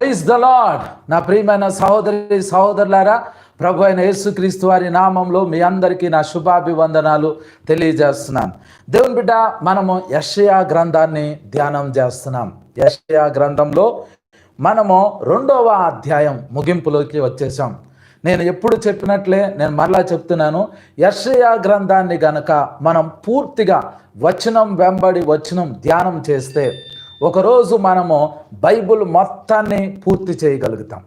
Praise the lord. నా ప్రియమైన సహోదరి సహోదరులారా, ప్రభు అయిన యేసుక్రీస్తు వారి నామంలో మీ అందరికీ నా శుభాభివందనాలు తెలియజేస్తున్నాను. దేవుని బిడ్డ, మనము యెషయా గ్రంథాన్ని ధ్యానం చేస్తున్నాం. యెషయా గ్రంథంలో మనము 2వ అధ్యాయం ముగింపులోకి వచ్చేసాం. నేను ఎప్పుడు చెప్పినట్లే నేను మరలా చెప్తున్నాను, యెషయా గ్రంథాన్ని గనక మనం పూర్తిగా వచనం వెంబడి వచనం ధ్యానం చేస్తే ఒకరోజు మనము బైబిల్ మొత్తాన్ని పూర్తి చేయగలుగుతాం.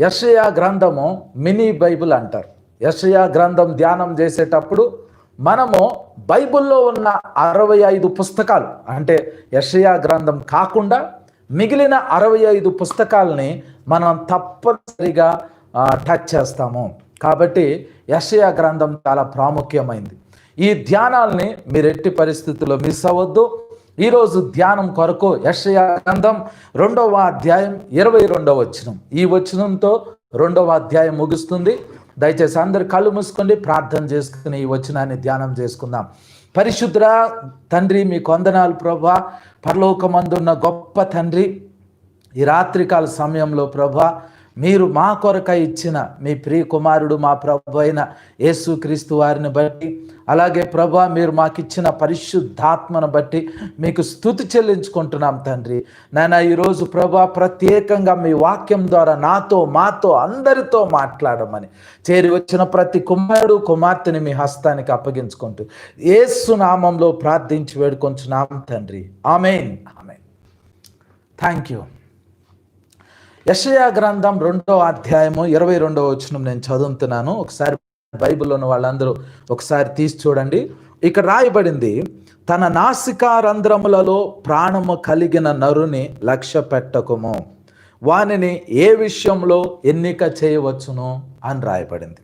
యెషయా గ్రంథము మినీ బైబిల్ అంటారు. యెషయా గ్రంథం ధ్యానం చేసేటప్పుడు మనము బైబిల్లో ఉన్న 65 పుస్తకాలు, అంటే యెషయా గ్రంథం కాకుండా మిగిలిన 65 పుస్తకాలని మనం తప్పనిసరిగా టచ్ చేస్తాము. కాబట్టి యెషయా గ్రంథం చాలా ప్రాముఖ్యమైంది. ఈ ధ్యానాల్ని మీరు ఎట్టి పరిస్థితుల్లో మిస్ అవ్వద్దు. ఈరోజు ధ్యానం కొరకు యెషయా గ్రంథం 2వ అధ్యాయం 22వ వచనం. ఈ వచనంతో 2వ అధ్యాయం ముగుస్తుంది. దయచేసి అందరు కళ్ళు మూసుకోండి, ప్రార్థన చేసుకుని ఈ వచనాన్ని ధ్యానం చేసుకుందాం. పరిశుద్ధ తండ్రి, మీ వందనాలు ప్రభువా. పరలోకమందున్న గొప్ప తండ్రి, ఈ రాత్రికాల సమయంలో ప్రభువా, మీరు మా కొరకై ఇచ్చిన మీ ప్రియ కుమారుడు మా ప్రభు అయిన యేసుక్రీస్తు వారిని బట్టి, అలాగే ప్రభువా మీరు మాకు ఇచ్చిన పరిశుద్ధాత్మను బట్టి మీకు స్తుతి చెల్లించుకుంటున్నాం తండ్రి. నాయన, ఈరోజు ప్రభువా ప్రత్యేకంగా మీ వాక్యం ద్వారా నాతో, మాతో, అందరితో మాట్లాడమని చేరి వచ్చిన ప్రతి కుమారుడు కుమార్తెని మీ హస్తానికి అప్పగించుకుంటూ యేసు నామంలో ప్రార్థించి వేడుకొంచున్నాం తండ్రి. ఆమేన్, ఆమేన్. Thank you. యెషయా గ్రంథం 2వ అధ్యాయము 22వ వచనం నేను చదువుతున్నాను. ఒకసారి బైబిల్లో ఉన్న వాళ్ళందరూ ఒకసారి తీసి చూడండి. ఇక్కడ రాయబడింది, తన నాసికా రంధ్రములలో ప్రాణము కలిగిన నరుని లక్ష్య పెట్టకుము, వానిని ఏ విషయంలో ఎన్నిక చేయవచ్చును అని రాయబడింది.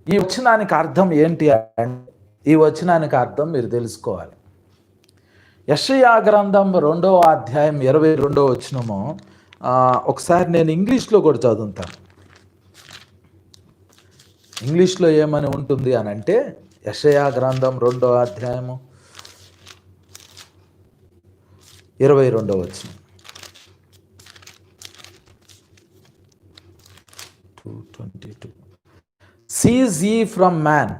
ఈ వచనానికి అర్థం ఏంటి అంటే, ఈ వచనానికి అర్థం మీరు తెలుసుకోవాలి. యెషయా గ్రంథం 2వ అధ్యాయం 22వ వచనము ఒకసారి నేను ఇంగ్లీష్లో కూడా చదువుతాను. ఇంగ్లీష్లో ఏమని ఉంటుంది అని అంటే, యెషయా గ్రంథం 2వ అధ్యాయము 22వ వచనం. 2:22 Cease ye from man,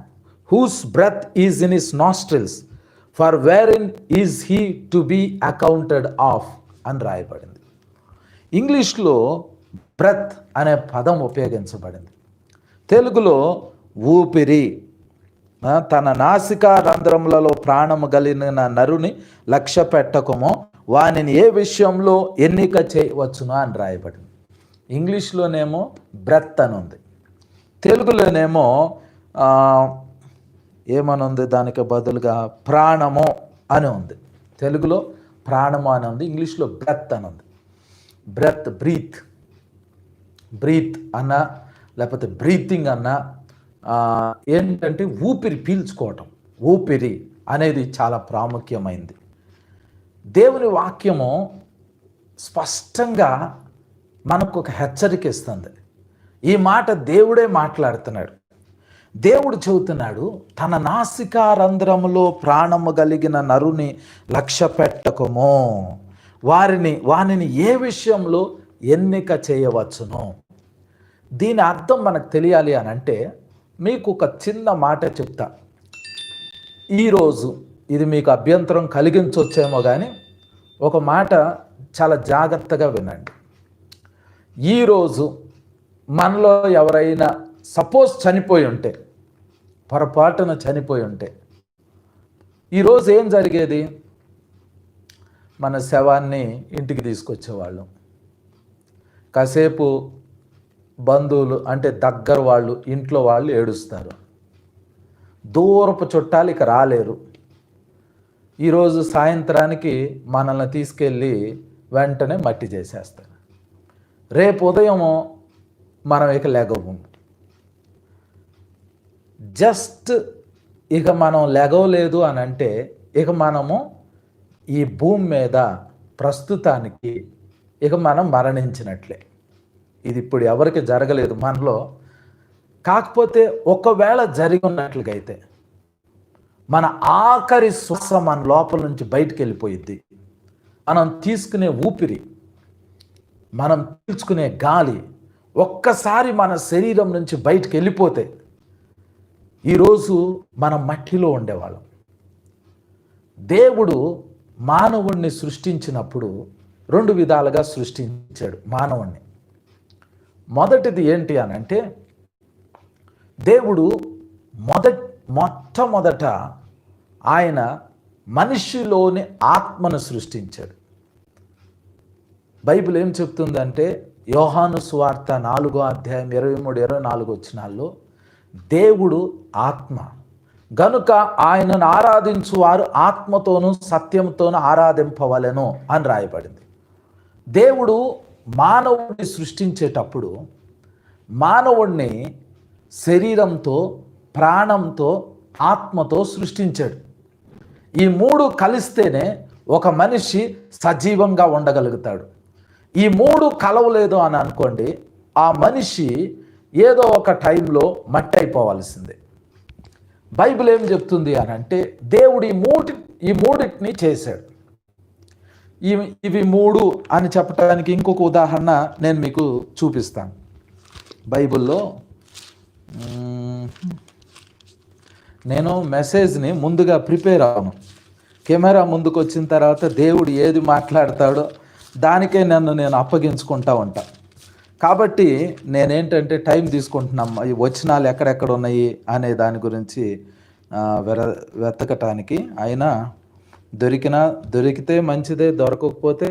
whose breath is in his nostrils, for wherein is he to be accounted of అని రాయబడింది. ఇంగ్లీష్లో బ్రెత్ అనే పదం ఉపయోగించబడింది. తెలుగులో ఊపిరి. తన నాసికా రంధ్రములలో ప్రాణము కలిగిన నరుని లక్ష్య పెట్టకమో, వానిని ఏ విషయంలో ఎన్నిక చేయవచ్చును అని రాయబడింది. ఇంగ్లీష్లోనేమో బ్రెత్ అని ఉంది, తెలుగులోనేమో ఏమనుంది, దానికి బదులుగా ప్రాణము అని ఉంది. తెలుగులో ప్రాణము అని ఉంది, ఇంగ్లీష్లో బ్రెత్ అని ఉంది. బ్రెత్, బ్రీత్ అన్నా లేకపోతే బ్రీతింగ్ అన్నా ఏంటంటే ఊపిరి పీల్చుకోవటం. ఊపిరి అనేది చాలా ప్రాముఖ్యమైంది. దేవుని వాక్యము స్పష్టంగా మనకు ఒక హెచ్చరిక ఇస్తుంది. ఈ మాట దేవుడే మాట్లాడుతున్నాడు. దేవుడు చెబుతున్నాడు, తన నాసికా రంధ్రములో ప్రాణము కలిగిన నరుని లక్ష్య పెట్టకము, వానిని ఏ విషయంలో ఎన్నిక చేయవచ్చును. దీని అర్థం మనకు తెలియాలి అని అంటే, మీకు ఒక చిన్న మాట చెప్తా. ఈరోజు ఇది మీకు అభ్యంతరం కలిగించవచ్చేమో కానీ ఒక మాట చాలా జాగ్రత్తగా వినండి. ఈరోజు మనలో ఎవరైనా సపోజ్ చనిపోయి ఉంటే, పొరపాటున చనిపోయి ఉంటే, ఈరోజు ఏం జరిగేది? మన శవాన్ని ఇంటికి తీసుకొచ్చేవాళ్ళం. కాసేపు బంధువులు అంటే దగ్గర వాళ్ళు, ఇంట్లో వాళ్ళు ఏడుస్తారు. దూరపు చుట్టాలు ఇక రాలేరు. ఈరోజు సాయంత్రానికి మనల్ని తీసుకెళ్ళి వెంటనే మట్టి చేసేస్తారు. రేపు ఉదయము మనం ఇక లెగవు. జస్ట్ ఇక మనం లెగవలేదు అని అంటే ఇక మనము ఈ భూమి మీద ప్రస్తుతానికి ఇక మనం మరణించినట్లే. ఇది ఇప్పుడు ఎవరికి జరగలేదు మనలో. కాకపోతే ఒకవేళ జరిగి ఉన్నట్లుగా అయితే మన ఆఖరి శ్వాస మన లోపల నుంచి బయటికి వెళ్ళిపోయిద్ది. మనం తీసుకునే ఊపిరి మనం పీల్చుకునే గాలి ఒక్కసారి మన శరీరం నుంచి బయటికి వెళ్ళిపోతే ఈరోజు మనం మట్టిలో ఉండేవాళ్ళం. దేవుడు మానవుణ్ణి సృష్టించినప్పుడు 2 విధాలుగా సృష్టించాడు మానవుణ్ణి. మొదటిది ఏంటి అని అంటే, దేవుడు మొట్టమొదట ఆయన మనిషిలోని ఆత్మను సృష్టించాడు. బైబిల్ ఏం చెప్తుందంటే, యోహాను సువార్త 4వ అధ్యాయం 23-24 వచనాల్లో దేవుడు ఆత్మ గనుక ఆయనను ఆరాధించువారు ఆత్మతోనూ సత్యంతోనూ ఆరాధింపవలెను అని రాయబడింది. దేవుడు మానవుడిని సృష్టించేటప్పుడు మానవుడిని శరీరంతో, ప్రాణంతో, ఆత్మతో సృష్టించాడు. ఈ 3 కలిస్తేనే ఒక మనిషి సజీవంగా ఉండగలుగుతాడు. ఈ 3 కలవలేదు అని అనుకోండి, ఆ మనిషి ఏదో ఒక టైంలో మట్టి అయిపోవాల్సిందే. బైబిల్ ఏం చెప్తుంది అని అంటే, దేవుడు ఈ మూడింటిని చేశాడు. ఇవి 3 అని చెప్పడానికి ఇంకొక ఉదాహరణ నేను మీకు చూపిస్తాను. బైబిల్లో నేను మెసేజ్ని ముందుగా ప్రిపేర్ అవ్వను. కెమెరా ముందుకు వచ్చిన తర్వాత దేవుడు ఏది మాట్లాడతాడో దానికే నేను అప్పగించుకుంటా ఉంటా. కాబట్టి నేనేంటంటే టైం తీసుకుంటున్నాం, ఈ వచనాలు ఎక్కడెక్కడ ఉన్నాయి అనే దాని గురించి వెతకటానికి. అయినా దొరికితే మంచిదే, దొరకకపోతే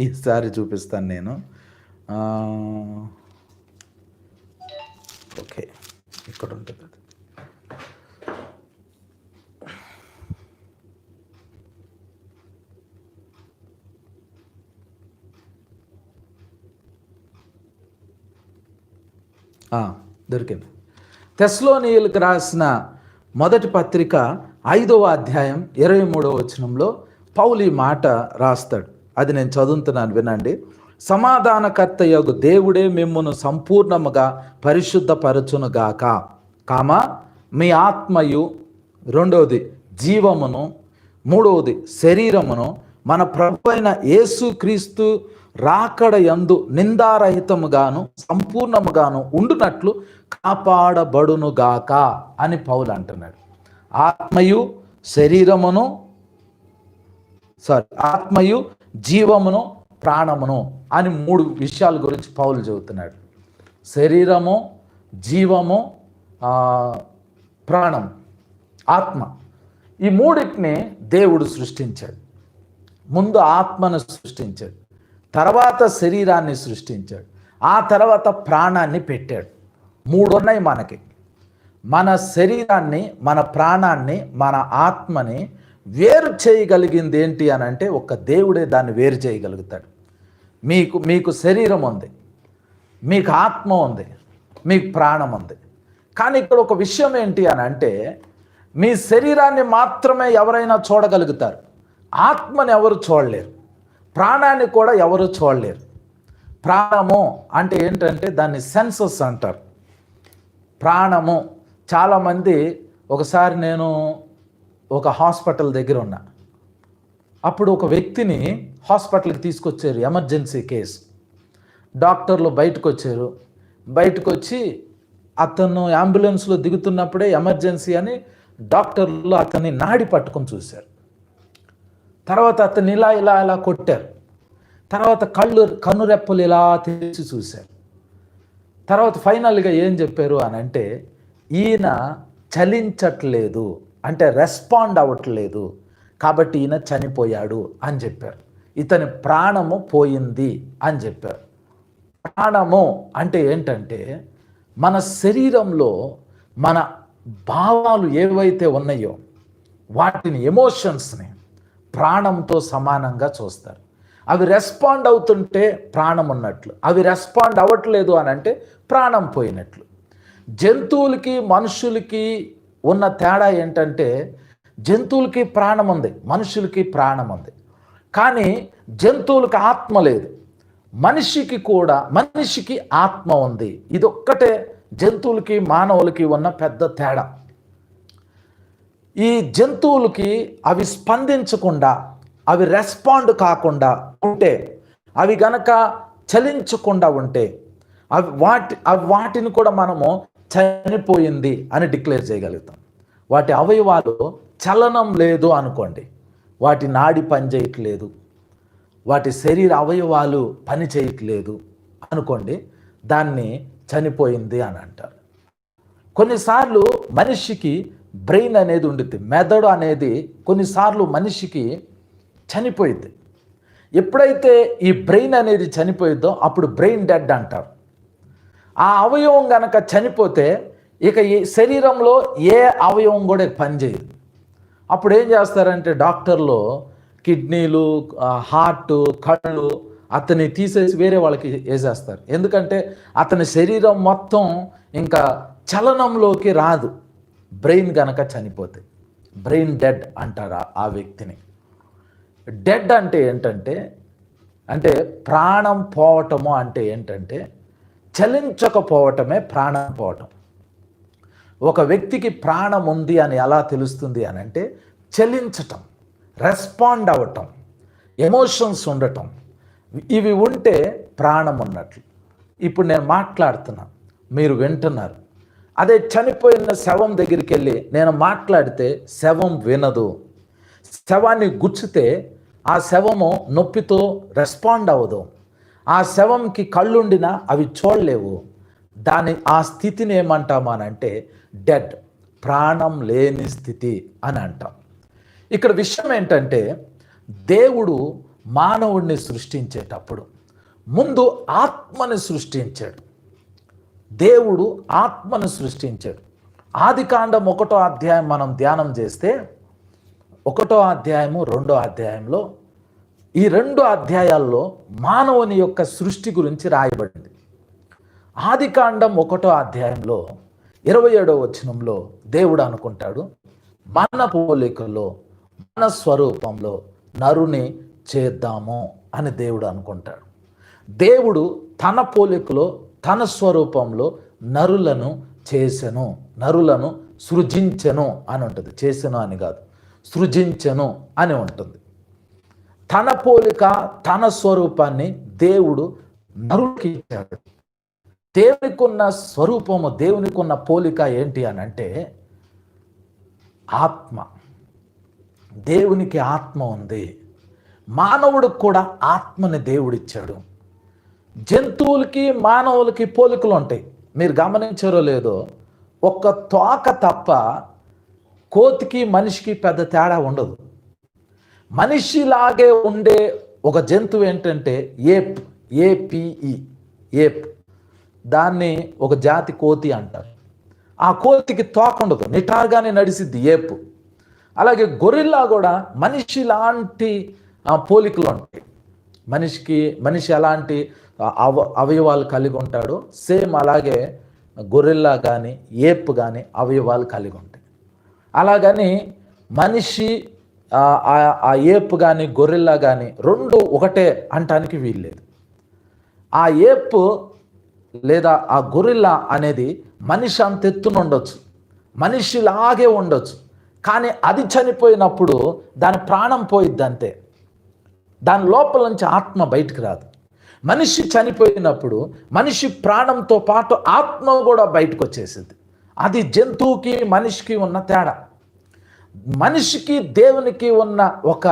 ఈసారి చూపిస్తాను నేను. ఓకే, ఇక్కడ ఉంటుంది. దొరికింది. తెస్సలోనియులకు రాసిన మొదటి పత్రిక 5వ అధ్యాయం 23వ వచనంలో పౌలు ఈ మాట రాస్తాడు. అది నేను చదువుతున్నాను, వినండి. సమాధానకర్తయగు దేవుడే మిమ్మును సంపూర్ణముగా పరిశుద్ధపరచునుగాక, మీ ఆత్మయు, 2వది జీవమును, 3వది శరీరమును మన ప్రభు అయిన యేసుక్రీస్తు రాకడ యందు నిందారహితముగాను సంపూర్ణముగాను ఉండునట్లు కాపాడబడునుగాక అని పౌలు అంటున్నాడు. ఆత్మయు జీవమును ప్రాణమును అని 3 విషయాల గురించి పౌలు చెబుతున్నాడు. శరీరము, జీవము, ప్రాణం, ఆత్మ. ఈ 3టిని దేవుడు సృష్టించాడు. ముందు ఆత్మను సృష్టించాడు, తర్వాత శరీరాన్ని సృష్టించాడు, ఆ తర్వాత ప్రాణాన్ని పెట్టాడు. 3 ఉన్నాయి మనకి. మన శరీరాన్ని, మన ప్రాణాన్ని, మన ఆత్మని వేరు చేయగలిగింది ఏంటి అని అంటే, ఒక దేవుడే దాన్ని వేరు చేయగలుగుతాడు. మీకు శరీరం ఉంది, మీకు ఆత్మ ఉంది, మీకు ప్రాణం ఉంది. కానీ ఇక్కడ ఒక విషయం ఏంటి అని అంటే, మీ శరీరాన్ని మాత్రమే ఎవరైనా చూడగలుగుతారు, ఆత్మని ఎవరు చూడలేరు, ప్రాణాన్ని కూడా ఎవరు చూడలేరు. ప్రాణము అంటే ఏంటంటే దాన్ని సెన్సస్ అంటారు. ప్రాణము, చాలామంది, ఒకసారి నేను ఒక హాస్పిటల్ దగ్గర ఉన్నా. అప్పుడు ఒక వ్యక్తిని హాస్పిటల్కి తీసుకొచ్చారు, ఎమర్జెన్సీ కేసు. డాక్టర్లు బయటకు వచ్చారు. బయటకు వచ్చి అతను అంబులెన్స్లో దిగుతున్నప్పుడే ఎమర్జెన్సీ అని డాక్టర్లు అతన్ని నాడి పట్టుకొని చూశారు. తర్వాత అతన్ని ఇలా కొట్టారు. తర్వాత కన్నురెప్పలు ఇలా తెరిచి చూశారు. తర్వాత ఫైనల్గా ఏం చెప్పారు అని అంటే, ఈయన చలించట్లేదు, అంటే రెస్పాండ్ అవ్వట్లేదు, కాబట్టి ఈయన చనిపోయాడు అని చెప్పారు. ఇతని ప్రాణము పోయింది అని చెప్పారు. ప్రాణము అంటే ఏంటంటే, మన శరీరంలో మన భావాలు ఏవైతే ఉన్నాయో వాటిని, ఎమోషన్స్ని ప్రాణంతో సమానంగా చూస్తారు. అవి రెస్పాండ్ అవుతుంటే ప్రాణం ఉన్నట్లు, అవి రెస్పాండ్ అవ్వట్లేదు అని అంటే ప్రాణం పోయినట్లు. జంతువులకి మనుషులకి ఉన్న తేడా ఏంటంటే, జంతువులకి ప్రాణం ఉంది, మనుషులకి ప్రాణం ఉంది. కానీ జంతువులకి ఆత్మ లేదు, మనిషికి ఆత్మ ఉంది. ఇదొక్కటే జంతువులకి మానవులకి ఉన్న పెద్ద తేడా. ఈ జంతువులకి అవి స్పందించకుండా, అవి రెస్పాండ్ కాకుండా ఉంటే, అవి గనక చలించకుండా ఉంటే వాటిని కూడా మనము చనిపోయింది అని డిక్లేర్ చేయగలుగుతాం. వాటి అవయవాలు చలనం లేదు అనుకోండి, వాటి నాడి పని చేయట్లేదు, వాటి శరీర అవయవాలు పని చేయట్లేదు అనుకోండి, దాన్ని చనిపోయింది అని అంటారు. కొన్నిసార్లు మనిషికి బ్రెయిన్ అనేది ఉంటుంది, మెదడు అనేది కొన్నిసార్లు మనిషికి చనిపోయింది. ఎప్పుడైతే ఈ బ్రెయిన్ అనేది చనిపోయిందో అప్పుడు బ్రెయిన్ డెడ్ అంటారు. ఆ అవయవం గనక చనిపోతే ఇక ఈ శరీరంలో ఏ అవయవం కూడా పనిచేయదు. అప్పుడు ఏం చేస్తారంటే డాక్టర్లు కిడ్నీలు, హార్ట్, కళ్ళు అతన్ని తీసేసి వేరే వాళ్ళకి వేసేస్తారు. ఎందుకంటే అతని శరీరం మొత్తం ఇంకా చలనంలోకి రాదు, బ్రెయిన్ గనక చనిపోతే. బ్రెయిన్ డెడ్ అంటారు ఆ వ్యక్తిని. డెడ్ అంటే ఏంటంటే, అంటే ప్రాణం పోవటము అంటే ఏంటంటే చలించకపోవటమే ప్రాణం పోవటం. ఒక వ్యక్తికి ప్రాణం ఉంది అని ఎలా తెలుస్తుంది అని అంటే చలించటం, రెస్పాండ్ అవ్వటం, ఎమోషన్స్ ఉండటం, ఇవి ఉంటే ప్రాణం ఉన్నట్లు. ఇప్పుడు నేను మాట్లాడుతున్నాను, మీరు వింటున్నారు. అదే చనిపోయిన శవం దగ్గరికి వెళ్ళి నేను మాట్లాడితే శవం వినదు. శవాన్ని గుచ్చితే ఆ శవము నొప్పితో రెస్పాండ్ అవ్వదు. ఆ శవంకి కళ్ళుండినా అవి చూడలేవు. ఆ స్థితిని ఏమంటామనంటే డెడ్, ప్రాణం లేని స్థితి అని అంటాం. ఇక్కడ విషయం ఏంటంటే, దేవుడు మానవుడిని సృష్టించేటప్పుడు ముందు ఆత్మని సృష్టించాడు. దేవుడు ఆత్మను సృష్టించాడు. ఆదికాండం 1వ అధ్యాయం మనం ధ్యానం చేస్తే 1వ అధ్యాయము 2వ అధ్యాయంలో, ఈ 2 అధ్యాయాల్లో మానవుని యొక్క సృష్టి గురించి రాయబడింది. ఆదికాండం 1వ అధ్యాయంలో 27వ వచనంలో దేవుడు అనుకుంటాడు, మన పోలికలో మన స్వరూపంలో నరుని చేద్దాము అని దేవుడు అనుకుంటాడు. దేవుడు తన పోలికలో తన స్వరూపంలో నరులను చేసెను, నరులను సృజించెను అని ఉంటుంది. చేసెను అని కాదు, సృజించెను అని ఉంటుంది. తన పోలిక తన స్వరూపాన్ని దేవుడు నరుడికి ఇచ్చాడు. దేవునికి ఉన్న స్వరూపము, దేవునికి ఉన్న పోలిక ఏంటి అని అంటే ఆత్మ. దేవునికి ఆత్మ ఉంది. మానవుడికి కూడా ఆత్మని దేవుడిచ్చాడు. జంతువులకి మానవులకి పోలికలు ఉంటాయి. మీరు గమనించారో లేదో, ఒక్క తోక తప్ప కోతికి మనిషికి పెద్ద తేడా ఉండదు. మనిషిలాగే ఉండే ఒక జంతువు ఏంటంటే ఏప్, ఏపిఈ, ఏప్. దాన్ని ఒక జాతి కోతి అంటారు. ఆ కోతికి తోక ఉండదు, నిటారుగానే నడిసిద్ది ఏపు. అలాగే గొరిల్లా కూడా మనిషి లాంటి పోలికలు ఉంటాయి. మనిషి ఎలాంటి అవయవాలు కలిగి ఉంటాడో సేమ్ అలాగే గొరిల్లా కానీ ఏప్ కానీ అవయవాలు కలిగి ఉంటాయి. అలాగని మనిషి, ఆ ఏప్ కానీ గొరిల్లా కానీ రెండు ఒకటే అంటానికి వీల్లేదు. ఆ ఏప్ లేదా ఆ గొరిల్లా అనేది మనిషి అంత ఎత్తున ఉండొచ్చు, మనిషిలాగే ఉండొచ్చు, కానీ అది చనిపోయినప్పుడు దాని ప్రాణం పోయిద్ది అంతే. దాని లోపల నుంచి ఆత్మ బయటికి రాదు. మనిషి చనిపోయినప్పుడు మనిషి ప్రాణంతో పాటు ఆత్మ కూడా బయటకు వచ్చేసింది. అది జంతువుకి మనిషికి ఉన్న తేడా. మనిషికి దేవునికి ఉన్న ఒక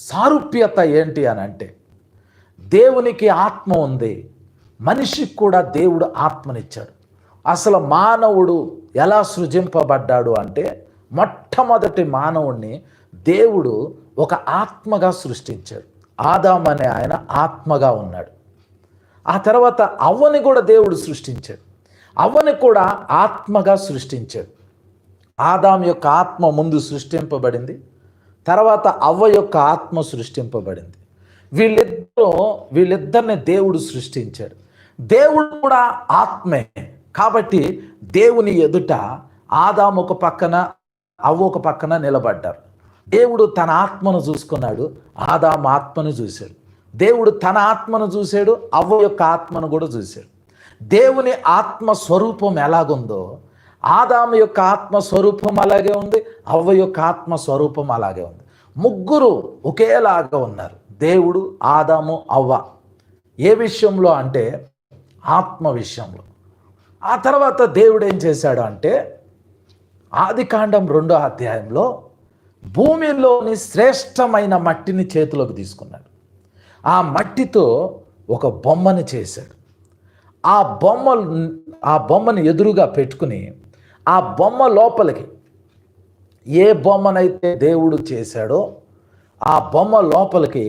సారూప్యత ఏంటి అని అంటే, దేవునికి ఆత్మ ఉంది, మనిషికి కూడా దేవుడు ఆత్మనిచ్చాడు. అసలు మానవుడు ఎలా సృజింపబడ్డాడు అంటే, మొట్టమొదటి మానవుడిని దేవుడు ఒక ఆత్మగా సృష్టించాడు. ఆదాం అనే ఆయన ఆత్మగా ఉన్నాడు. ఆ తర్వాత అవ్వని కూడా దేవుడు సృష్టించాడు. అవ్వని కూడా ఆత్మగా సృష్టించాడు. ఆదాం యొక్క ఆత్మ ముందు సృష్టింపబడింది, తర్వాత అవ్వ యొక్క ఆత్మ సృష్టింపబడింది. వీళ్ళిద్దరిని దేవుడు సృష్టించాడు. దేవుడు కూడా ఆత్మే కాబట్టి దేవుని ఎదుట ఆదాం ఒక పక్కన అవ్వ ఒక పక్కన నిలబడ్డారు. దేవుడు తన ఆత్మను చూసుకున్నాడు, ఆదాం ఆత్మను చూశాడు. దేవుడు తన ఆత్మను చూశాడు, అవ్వ యొక్క ఆత్మను కూడా చూశాడు. దేవుని ఆత్మ స్వరూపం ఎలాగుందో ఆదాము యొక్క ఆత్మ స్వరూపం అలాగే ఉంది, అవ్వ యొక్క ఆత్మ స్వరూపం అలాగే ఉంది. ముగ్గురు ఒకేలాగా ఉన్నారు. దేవుడు, ఆదాము, అవ్వ. ఏ విషయంలో అంటే ఆత్మ విషయంలో. ఆ తర్వాత దేవుడు ఏం చేశాడు అంటే ఆదికాండం 2వ అధ్యాయంలో భూమిలోని శ్రేష్టమైన మట్టిని చేతిలోకి తీసుకున్నాడు. ఆ మట్టితో ఒక బొమ్మని చేశాడు. ఆ బొమ్మని ఎదురుగా పెట్టుకుని ఆ బొమ్మ లోపలికి, ఏ బొమ్మనైతే దేవుడు చేశాడో ఆ బొమ్మ లోపలికి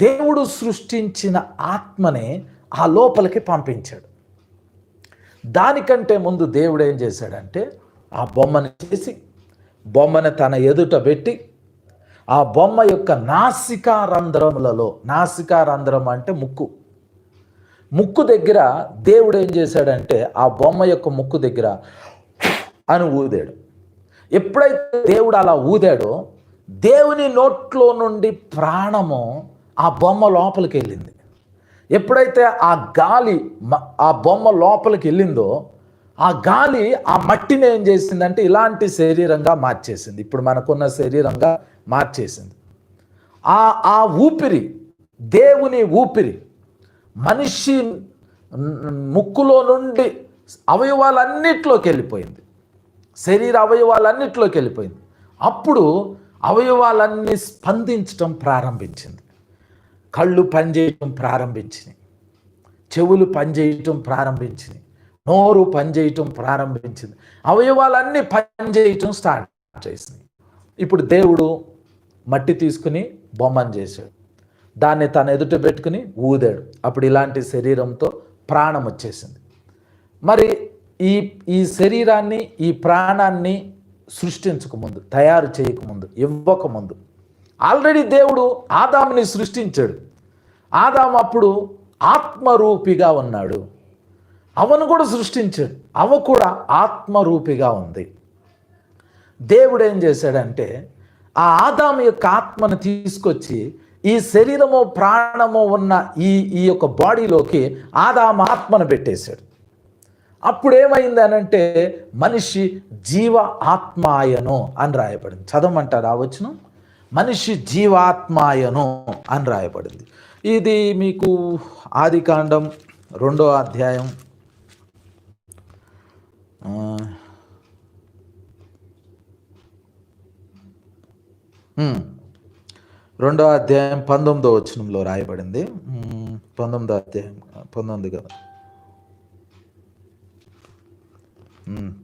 దేవుడు సృష్టించిన ఆత్మని ఆ లోపలికి పంపించాడు. దానికంటే ముందు దేవుడు ఏం చేశాడంటే ఆ బొమ్మని చేసి బొమ్మని తన ఎదుట పెట్టి ఆ బొమ్మ యొక్క నాసికారంధ్రములలో, నాసికారంధ్రం అంటే ముక్కు దగ్గర దేవుడు ఏం చేశాడంటే ఆ బొమ్మ యొక్క ముక్కు దగ్గర అని ఊదాడు. ఎప్పుడైతే దేవుడు అలా ఊదాడో దేవుని నోట్లో నుండి ప్రాణము ఆ బొమ్మ లోపలికి వెళ్ళింది. ఎప్పుడైతే ఆ గాలి ఆ బొమ్మ లోపలికి వెళ్ళిందో ఆ గాలి ఆ మట్టిని ఏం చేసిందంటే ఇలాంటి శరీరంగా మార్చేసింది. ఇప్పుడు మనకున్న శరీరంగా మార్చేసింది. ఆ ఊపిరి, దేవుని ఊపిరి మనిషి ముక్కులో నుండి అవయవాలన్నిట్లోకి వెళ్ళిపోయింది. శరీర అవయవాలన్నిట్లోకి వెళ్ళిపోయింది. అప్పుడు అవయవాలన్నీ స్పందించడం ప్రారంభించింది. కళ్ళు పనిచేయటం ప్రారంభించినాయి, చెవులు పనిచేయటం ప్రారంభించినాయి, నోరు పనిచేయటం ప్రారంభించింది, అవయవాలన్నీ పనిచేయటం స్టార్ట్ చేసినాయి. ఇప్పుడు దేవుడు మట్టి తీసుకుని బొమ్మను చేశాడు. దాన్ని తన ఎదుట పెట్టుకుని ఊదాడు. అప్పుడు ఇలాంటి శరీరంతో ప్రాణం వచ్చేసింది. మరి ఈ శరీరాన్ని, ఈ ప్రాణాన్ని సృష్టించకముందు, తయారు చేయకముందు, ఇవ్వకముందు ఆల్రెడీ దేవుడు ఆదాముని సృష్టించాడు. ఆదాము అప్పుడు ఆత్మరూపిగా ఉన్నాడు. అవను కూడా సృష్టించాడు. అవ కూడా ఆత్మరూపిగా ఉంది. దేవుడు ఏం చేశాడంటే ఆ ఆదాము యొక్క ఆత్మను తీసుకొచ్చి ఈ శరీరము, ప్రాణము ఉన్న ఈ యొక్క బాడీలోకి ఆదాము ఆత్మను పెట్టేశాడు. అప్పుడు ఏమైంది అనంటే మనిషి జీవ ఆత్మాయను అని రాయబడింది. చదవమంటారు ఆ వచనం? మనిషి జీవాత్మాయను అని రాయబడింది. ఇది మీకు ఆదికాండం 2వ అధ్యాయం 2వ అధ్యాయం 19వ వచనంలో రాయబడింది. 19వ అధ్యాయం 19 కదా,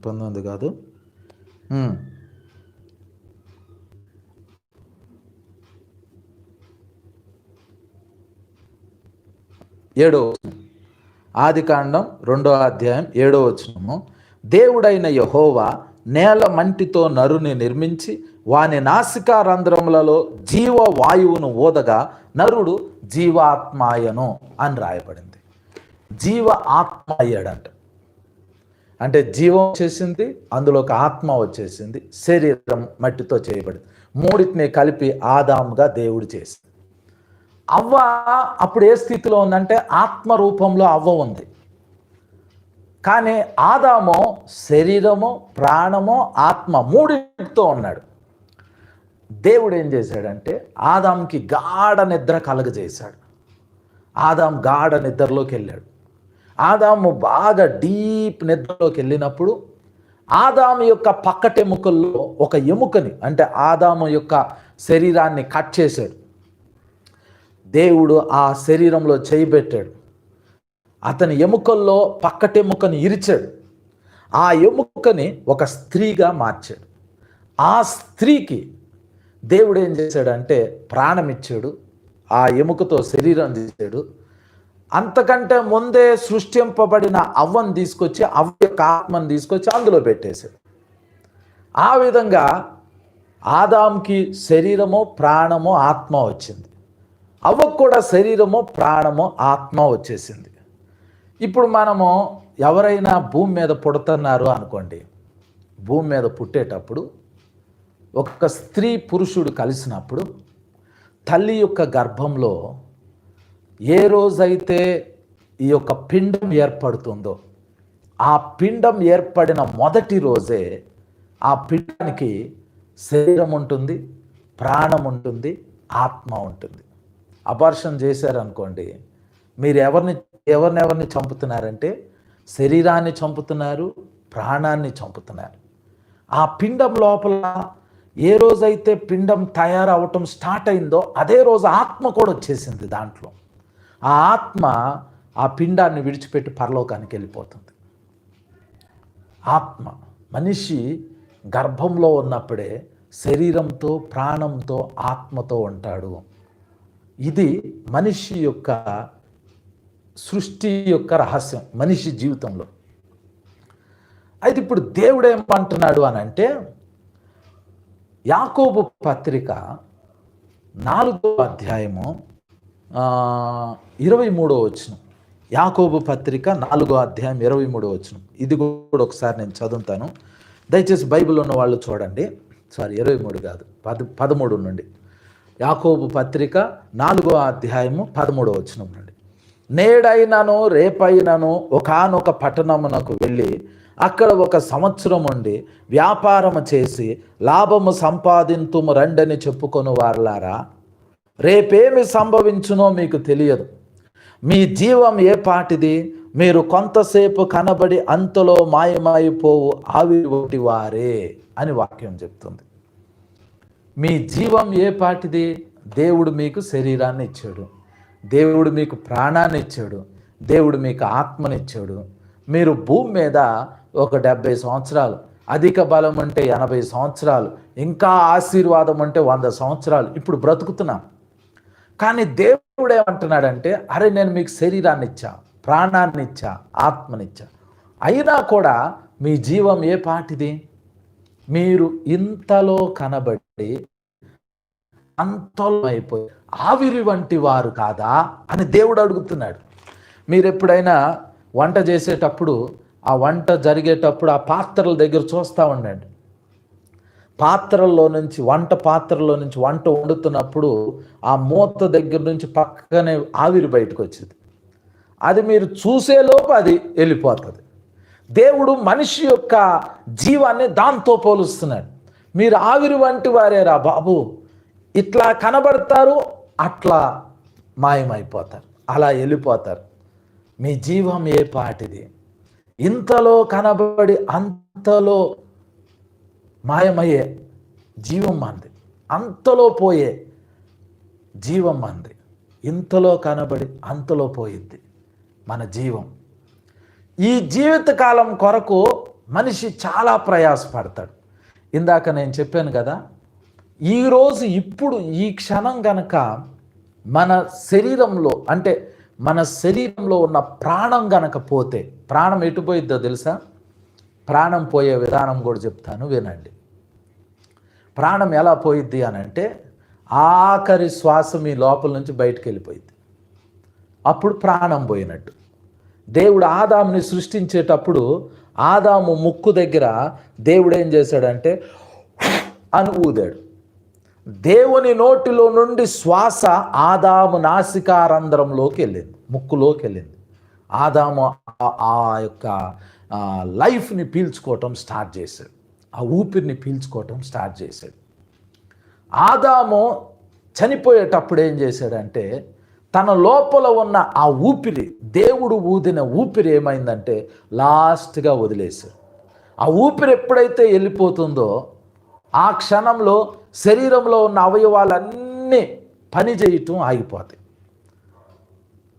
19 కాదు, 7వ వచనం. ఆదికాండం 2వ అధ్యాయం 7వ వచనము. దేవుడైన యెహోవా నేల మంటితో నరుని నిర్మించి వాని నాసికా రంధ్రములలో జీవ వాయువును ఊదగా నరుడు జీవాత్మాయను అని రాయబడింది. జీవ ఆత్మ అయ్యాడంట. అంటే జీవం వచ్చేసింది, అందులో ఒక ఆత్మ వచ్చేసింది, శరీరం మట్టితో చేయబడింది. మూడింటిని కలిపి ఆదాముగా దేవుడు చేసింది. అవ్వ అప్పుడు ఏ స్థితిలో ఉందంటే ఆత్మ రూపంలో అవ్వ ఉంది. కానీ ఆదాము శరీరము, ప్రాణము, ఆత్మ మూడింటితో ఉన్నాడు. దేవుడు ఏం చేశాడంటే ఆదాంకి గాఢ నిద్ర కలగజేశాడు. ఆదాం గాఢ నిద్రలోకి వెళ్ళాడు. ఆదాము బాగా డీప్ నిద్రలోకి వెళ్ళినప్పుడు ఆదాము యొక్క పక్కటెముకల్లో ఒక ఎముకని, అంటే ఆదాము యొక్క శరీరాన్ని కట్ చేశాడు. దేవుడు ఆ శరీరంలో చేయి పెట్టాడు. అతని ఎముకల్లో పక్కటెముకని ఇరిచాడు. ఆ ఎముకని ఒక స్త్రీగా మార్చాడు. ఆ స్త్రీకి దేవుడు ఏం చేశాడంటే ప్రాణం ఇచ్చాడు. ఆ ఎముకతో శరీరం చేశాడు. అంతకంటే ముందే సృష్టింపబడిన అవ్వను తీసుకొచ్చి, అవ్వ యొక్క ఆత్మను తీసుకొచ్చి అందులో పెట్టేశాడు. ఆ విధంగా ఆదాంకి శరీరము, ప్రాణము, ఆత్మ వచ్చింది. అవ్వకు కూడా శరీరము, ప్రాణము, ఆత్మ వచ్చేసింది. ఇప్పుడు మనము ఎవరైనా భూమి మీద పుడుతున్నారు అనుకోండి. భూమి మీద పుట్టేటప్పుడు ఒక స్త్రీ పురుషుడు కలిసినప్పుడు తల్లి యొక్క గర్భంలో ఏ రోజైతే ఈ యొక్క పిండం ఏర్పడుతుందో ఆ పిండం ఏర్పడిన మొదటి రోజే ఆ పిండానికి శరీరం ఉంటుంది, ప్రాణం ఉంటుంది, ఆత్మ ఉంటుంది. అబార్షన్ చేశారనుకోండి, మీరు ఎవరినెవరిని చంపుతున్నారంటే శరీరాన్ని చంపుతున్నారు, ప్రాణాన్ని చంపుతున్నారు. ఆ పిండం లోపల ఏ రోజైతే పిండం తయారవటం స్టార్ట్ అయిందో అదే రోజు ఆత్మ కూడా వచ్చేసింది దాంట్లో. ఆ ఆత్మ ఆ పిండాన్ని విడిచిపెట్టి పరలోకానికి వెళ్ళిపోతుంది. ఆత్మ మనిషి గర్భంలో ఉన్నప్పుడే శరీరంతో, ప్రాణంతో, ఆత్మతో ఉంటాడు. ఇది మనిషి యొక్క సృష్టి యొక్క రహస్యం మనిషి జీవితంలో. అయితే ఇప్పుడు దేవుడు ఏమంటున్నాడు అని అంటే, యాకోబు పత్రిక 4వ అధ్యాయము 23వ వచనం. యాకోబు పత్రిక 4వ అధ్యాయం 23వ వచనం. ఇది కూడా ఒకసారి నేను చదువుతాను, దయచేసి బైబిల్ ఉన్న వాళ్ళు చూడండి. 23 కాదు, 13 నుండి. యాకోబు పత్రిక 4వ అధ్యాయము 13వ వచనం నుండి. నేడైనను రేపైనను ఒకానొక పట్టణమునకు వెళ్ళి అక్కడ 1 సంవత్సరం ఉండి వ్యాపారము చేసి లాభము సంపాదింతుము రండని చెప్పుకొని వారలారా, రేపేమి సంభవించునో మీకు తెలియదు. మీ జీవం ఏ పాటిది? మీరు కొంతసేపు కనబడి అంతలో మాయమైపోవు ఆవిరి వంటి వారే అని వాక్యం చెప్తుంది. మీ జీవం ఏ పాటిది? దేవుడు మీకు శరీరాన్ని ఇచ్చాడు, దేవుడు మీకు ప్రాణాన్ని ఇచ్చాడు, దేవుడు మీకు ఆత్మనిచ్చాడు. మీరు భూమి మీద ఒక 70 సంవత్సరాలు, అధిక బలం అంటే 80 సంవత్సరాలు, ఇంకా ఆశీర్వాదం అంటే 100 సంవత్సరాలు ఇప్పుడు బ్రతుకుతున్నాం. కానీ దేవుడు ఏమంటున్నాడంటే, అరే నేను మీకు శరీరాన్ని ఇచ్చా, ప్రాణాన్ని ఇచ్చా, ఆత్మనిచ్చా, అయినా కూడా మీ జీవం ఏ పాటిది? మీరు ఇంతలో కనబడి అంతలో అయిపోయి ఆవిరి వంటి వారు కాదా అని దేవుడు అడుగుతున్నాడు. మీరు ఎప్పుడైనా వంట చేసేటప్పుడు, ఆ వంట జరిగేటప్పుడు ఆ పాత్రల దగ్గర చూస్తూ ఉండండి. పాత్రల్లో నుంచి వంట వండుతున్నప్పుడు ఆ మూత దగ్గర నుంచి పక్కనే ఆవిరి బయటకు వచ్చింది. అది మీరు చూసేలోపు అది వెళ్ళిపోతుంది. దేవుడు మనిషి యొక్క జీవాన్ని దాంతో పోలుస్తున్నాడు. మీరు ఆవిరి వంటి వారేరా బాబు, ఇట్లా కనబడతారు, అట్లా మాయమైపోతారు, అలా వెళ్ళిపోతారు. మీ జీవం ఏ పాటిది? ఇంతలో కనబడి అంతలో మాయమయ్యే జీవం మంది, అంతలో పోయే జీవం మంది. ఇంతలో కనబడి అంతలో పోయిద్ది మన జీవం. ఈ జీవితకాలం కొరకు మనిషి చాలా ప్రయాసపడతాడు. ఇందాక నేను చెప్పాను కదా, ఈరోజు ఇప్పుడు ఈ క్షణం గనక మన శరీరంలో, అంటే మన శరీరంలో ఉన్న ప్రాణం గనక పోతే, ప్రాణం ఎటు పోయిద్దో తెలుసా? ప్రాణం పోయే విధానం కూడా చెప్తాను, వినండి. ప్రాణం ఎలా పోయిద్ది అని అంటే, ఆఖరి శ్వాస మీ లోపల నుంచి బయటకు వెళ్ళిపోయింది, అప్పుడు ప్రాణం పోయినట్టు. దేవుడు ఆదాముని సృష్టించేటప్పుడు ఆదాము ముక్కు దగ్గర దేవుడు ఏం చేశాడంటే అని ఊదాడు. దేవుని నోటిలో నుండి శ్వాస ఆదాము నాసికారంధ్రంలోకి వెళ్ళింది, ముక్కులోకి వెళ్ళింది. ఆదాము ఆ యొక్క లైఫ్ని పీల్చుకోవటం స్టార్ట్ చేశాడు, ఆ ఊపిరిని పీల్చుకోవటం స్టార్ట్ చేశాడు. ఆదాము చనిపోయేటప్పుడు ఏం చేశాడంటే, తన లోపల ఉన్న ఆ ఊపిరి, దేవుడు ఊదిన ఊపిరి ఏమైందంటే లాస్ట్గా వదిలేశాడు. ఆ ఊపిరి ఎప్పుడైతే వెళ్ళిపోతుందో ఆ క్షణంలో శరీరంలో ఉన్న అవయవాలన్నీ పని చేయటం ఆగిపోతాయి.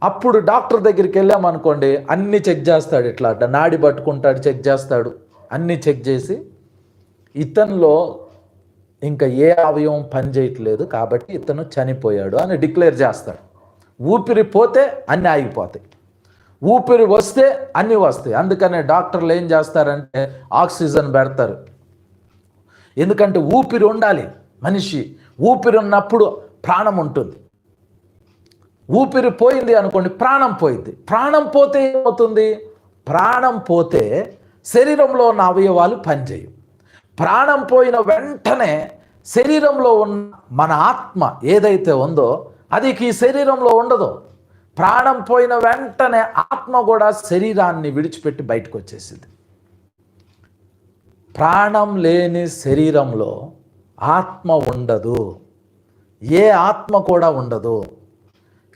అప్పుడు డాక్టర్ దగ్గరికి వెళ్ళామనుకోండి, అన్నీ చెక్ చేస్తాడు, ఇట్లా నాడి పట్టుకుంటాడు, చెక్ చేస్తాడు, అన్నీ చెక్ చేసి ఇతనిలో ఇంకా ఏ అవయవం పని చేయట్లేదు కాబట్టి ఇతను చనిపోయాడు అని డిక్లేర్ చేస్తాడు. ఊపిరి పోతే అన్నీ ఆగిపోతాయి, ఊపిరి వస్తే అన్నీ వస్తాయి. అందుకనే డాక్టర్లు ఏం చేస్తారంటే ఆక్సిజన్ పెడతారు. ఎందుకంటే ఊపిరి ఉండాలి. మనిషి ఊపిరి ఉన్నప్పుడు ప్రాణం ఉంటుంది. ఊపిరి పోయింది అనుకోండి, ప్రాణం పోయింది. ప్రాణం పోతే ఏమవుతుంది? ప్రాణం పోతే శరీరంలో ఉన్న అవయవాలు పనిచేయవు. ప్రాణం పోయిన వెంటనే శరీరంలో ఉన్న మన ఆత్మ ఏదైతే ఉందో అది ఈ శరీరంలో ఉండదు. ప్రాణం పోయిన వెంటనే ఆత్మ కూడా శరీరాన్ని విడిచిపెట్టి బయటకు వచ్చేసింది. ప్రాణం లేని శరీరంలో ఆత్మ ఉండదు, ఏ ఆత్మ కూడా ఉండదు.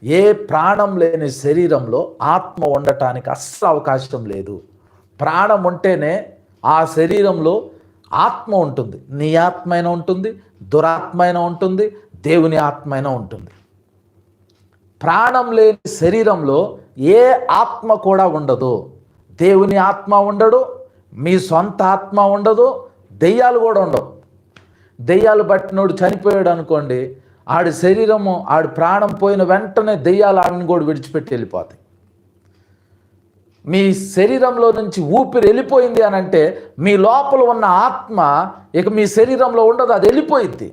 ఏ ప్రాణం లేని శరీరంలో ఆత్మ ఉండటానికి అస్సలు అవకాశం లేదు. ప్రాణం ఉంటేనే ఆ శరీరంలో ఆత్మ ఉంటుంది. నీ ఆత్మ అయినా ఉంటుంది, దురాత్మ అయినా ఉంటుంది, దేవుని ఆత్మ అయినా ఉంటుంది. ప్రాణం లేని శరీరంలో ఏ ఆత్మ కూడా ఉండదు. దేవుని ఆత్మ ఉండడు, మీ సొంత ఆత్మ ఉండదు, దెయ్యాలు కూడా ఉండవు. దెయ్యాలు పట్టినోడు చనిపోయాడు అనుకోండి, ఆడి శరీరము ఆడి ప్రాణం పోయిన వెంటనే దెయ్యాలు ఆడిని కూడా విడిచిపెట్టి వెళ్ళిపోతాయి. మీ శరీరంలో నుంచి ఊపిరి వెళ్ళిపోయింది అని అంటే మీ లోపల ఉన్న ఆత్మ ఇక మీ శరీరంలో ఉండదు, అది వెళ్ళిపోయింది.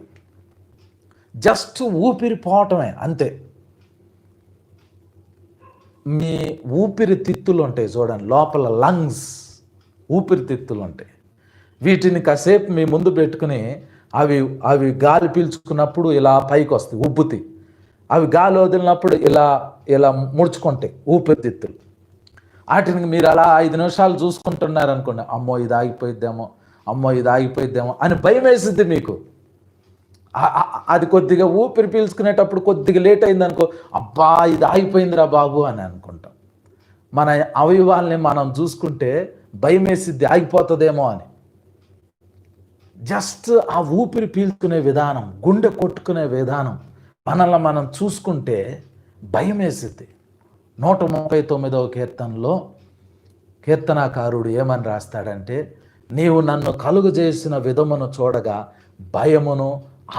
జస్ట్ ఊపిరి పోవటమే అంతే. మీ ఊపిరితిత్తులు ఉంటాయి చూడండి, లోపల లంగ్స్ ఊపిరితిత్తులు ఉంటాయి. వీటిని కాసేపు మీ ముందు పెట్టుకుని అవి అవి గాలి పీల్చుకున్నప్పుడు ఇలా పైకి వస్తాయి, ఉబ్బుతాయి. అవి గాలి వదిలినప్పుడు ఇలా ఇలా ముడుచుకుంటాయి ఊపిరితిత్తులు. వాటిని మీరు అలా 5 నిమిషాలు చూసుకుంటున్నారనుకోండి, అమ్మో ఇది ఆగిపోయిద్దేమో, అమ్మో ఇది ఆగిపోయిద్దేమో అని భయం వేసింది మీకు. అది కొద్దిగా ఊపిరి పీల్చుకునేటప్పుడు కొద్దిగా లేట్ అయిందనుకో, అబ్బా ఇది ఆగిపోయిందిరా బాబు అని అనుకుంటాం. మన అవయవాల్ని మనం చూసుకుంటే భయం వేసిద్ది ఆగిపోతుందేమో అని. జస్ట్ ఆ ఊపిరి పీల్చుకునే విధానం, గుండె కొట్టుకునే విధానం మనల్ని మనం చూసుకుంటే భయం వేసిద్ది. 139వ కీర్తనలో కీర్తనాకారుడు ఏమని రాస్తాడంటే, నీవు నన్ను కలుగు చేసిన విధమును చూడగా భయమును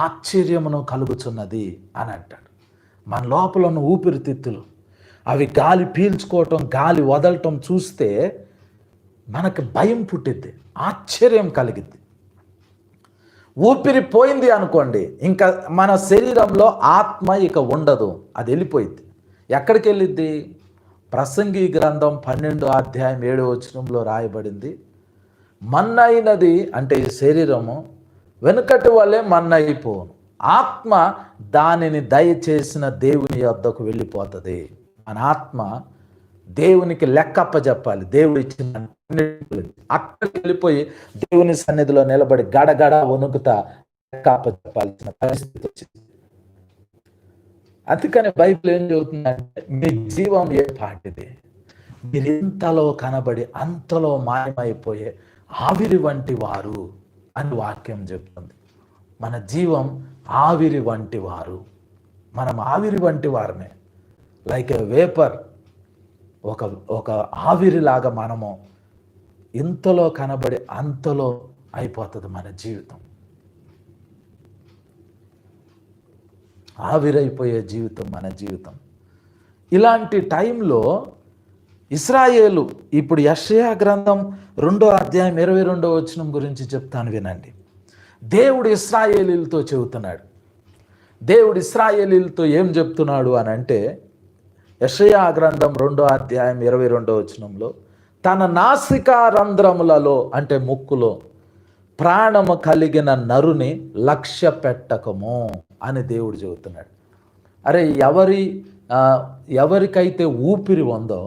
ఆశ్చర్యమును కలుగుచున్నది అని అంటాడు. మన లోపల ఉన్న ఊపిరితిత్తులు అవి గాలి పీల్చుకోవటం, గాలి వదలటం చూస్తే మనకు భయం పుట్టిద్ది, ఆశ్చర్యం కలిగిద్ది. ఊపిరి పోయింది అనుకోండి, ఇంకా మన శరీరంలో ఆత్మ ఇక ఉండదు, అది వెళ్ళిపోయింది. ఎక్కడికి వెళ్ళిద్ది? ప్రసంగి గ్రంథం 12వ అధ్యాయం 7వ వచనంలో రాయబడింది, మన్నైనది అంటే ఈ శరీరము వెనుకటి వల్లే మన్నైపోను, ఆత్మ దానిని దయచేసిన దేవుని యొద్దకు వెళ్ళిపోతుంది. మన ఆత్మ దేవునికి లెక్కప్ప చెప్పాలి. దేవుడు ఇచ్చిన అక్కడికి వెళ్ళిపోయి దేవుని సన్నిధిలో నిలబడి గడగడ వణుకుతా లెక్కప్ప చెప్పాల్సిన పరిస్థితి వచ్చింది. అందుకని బైబిల్ ఏం చెబుతుందంటే, మీ జీవం ఏ పాటిది, మీరు ఇంతలో కనబడి అంతలో మాయమైపోయే ఆవిరి వంటి వారు అని వాక్యం చెప్తుంది. మన జీవం ఆవిరి వంటి వారు, మనం ఆవిరి వంటి వారమే. లైక్ ఏ వేపర్, ఒక ఆవిరిలాగా మనము ఇంతలో కనబడి అంతలో అయిపోతుంది మన జీవితం. ఆవిరైపోయే జీవితం మన జీవితం. ఇలాంటి టైంలో ఇశ్రాయేలు, ఇప్పుడు యెషయా గ్రంథం 2వ అధ్యాయం 22వ వచనం గురించి చెప్తాను వినండి. దేవుడు ఇశ్రాయేలీలతో చెబుతున్నాడు. దేవుడు ఇశ్రాయేలీలతో ఏం చెప్తున్నాడు అని అంటే, యెషయా గ్రంథం 2వ అధ్యాయం 22వ వచనంలో, తన నాసికా రంధ్రములలో అంటే ముక్కులో ప్రాణము కలిగిన నరుని లక్ష్య పెట్టకము అని దేవుడు చెబుతున్నాడు. అరే, ఎవరికైతే ఊపిరి ఉందో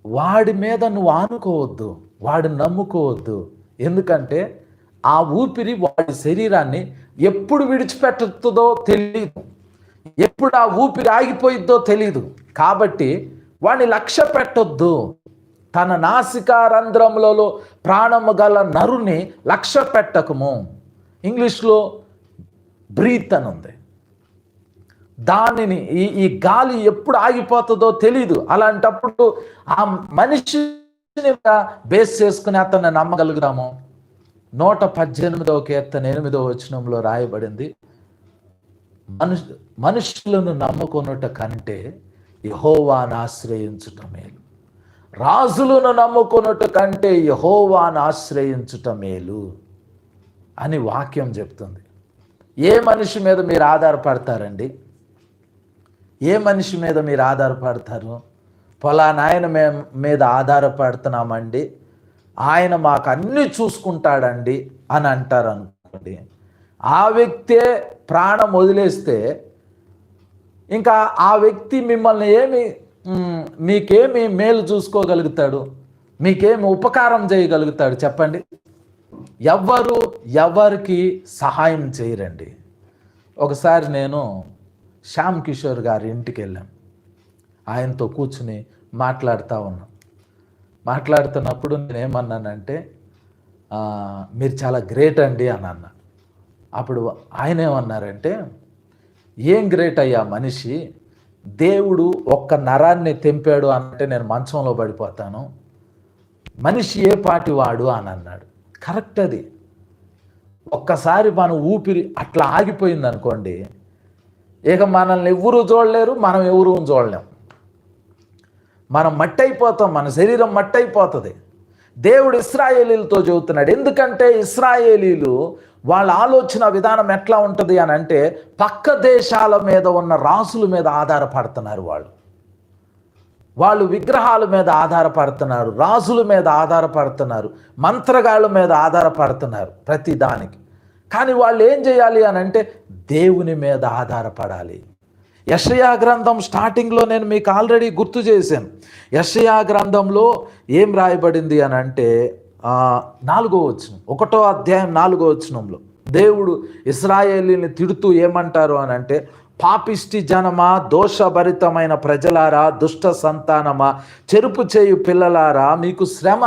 వాడి మీద నువ్వు ఆనుకోవద్దు, వాడిని నమ్ముకోవద్దు. ఎందుకంటే ఆ ఊపిరి వాడి శరీరాన్ని ఎప్పుడు విడిచిపెట్టుతుందో తెలియదు, ఎప్పుడు ఆ ఊపిరి ఆగిపోయిద్దో తెలియదు. కాబట్టి వాడిని లక్ష్య పెట్టొద్దు. తన నాసికా రంధ్రములలో ప్రాణము గల నరుని లక్ష్య పెట్టకము. ఇంగ్లీష్లో బ్రీత్ అని ఉంది. దానిని ఈ గాలి ఎప్పుడు ఆగిపోతుందో తెలీదు. అలాంటప్పుడు ఆ మనిషిని బేస్ చేసుకుని అతన్ని నమ్మగలుగుతాము. 118వ కీర్తన 8వ వచనంలో రాయబడింది, మనుషులను నమ్ముకొనుట కంటే యెహోవాను ఆశ్రయించుట మేలు, రాజులను నమ్ముకొనుట కంటే యెహోవాను ఆశ్రయించుట మేలు అని వాక్యం చెప్తుంది. ఏ మనిషి మీద మీరు ఆధారపడతారండి? ఏ మనిషి మీద మీరు ఆధారపడతారు? ఫలానా ఆయన మీద ఆధారపడుతున్నామండి, ఆయన మాకు అన్నీ చూసుకుంటాడండి అని అంటారు అనుకోండి. ఆ వ్యక్తే ప్రాణం వదిలేస్తే ఇంకా ఆ వ్యక్తి మిమ్మల్ని మీకేమి మేలు చూసుకోగలుగుతాడు, మీకేమి ఉపకారం చేయగలుగుతాడు చెప్పండి? ఎవరికి సహాయం చేయరండి. ఒకసారి నేను శ్యామ్ కిషోర్ గారి ఇంటికి వెళ్ళాం. ఆయనతో కూర్చుని మాట్లాడుతూ ఉన్నాం. మాట్లాడుతున్నప్పుడు నేనేమన్నానంటే, మీరు చాలా గ్రేట్ అండి అని అన్నా. అప్పుడు ఆయన ఏమన్నారంటే, ఏం గ్రేట్ అయ్యా మనిషి, దేవుడు ఒక్క నరాన్ని తెంపాడు అంటే నేను మంచంలో పడిపోతాను, మనిషి ఏ పాటి వాడు అని అన్నాడు. కరెక్ట్ అది. ఒక్కసారి మన ఊపిరి అట్లా ఆగిపోయింది అనుకోండి, ఇక మనల్ని ఎవరు చూడలేరు, మనం ఎవరు చూడలేం. మనం మట్టి అయిపోతాం, మన శరీరం మట్టి అయిపోతుంది. దేవుడు ఇశ్రాయేలీలతో చెబుతున్నాడు. ఎందుకంటే ఇశ్రాయేలీలు వాళ్ళ ఆలోచన విధానం ఎట్లా ఉంటుంది అని అంటే, పక్క దేశాల మీద ఉన్న రాసుల మీద ఆధారపడుతున్నారు. వాళ్ళు విగ్రహాల మీద ఆధారపడుతున్నారు, రాజుల మీద ఆధారపడుతున్నారు, మంత్రగాళ్ళ మీద ఆధారపడుతున్నారు ప్రతి దానికి. కానీ వాళ్ళు ఏం చేయాలి అని అంటే, దేవుని మీద ఆధారపడాలి. యెషయా గ్రంథం స్టార్టింగ్లో నేను మీకు ఆల్రెడీ గుర్తు చేశాను. యెషయా గ్రంథంలో ఏం రాయబడింది అని అంటే, 4వ వచనం, 1వ అధ్యాయం 4వ వచనంలో దేవుడు ఇశ్రాయేలీని తిడుతూ ఏమంటారు అని అంటే, పాపిష్టి జనమా, దోషభరితమైన ప్రజలారా, దుష్ట సంతానమా, చెరుపు చేయు పిల్లలారా, మీకు శ్రమ.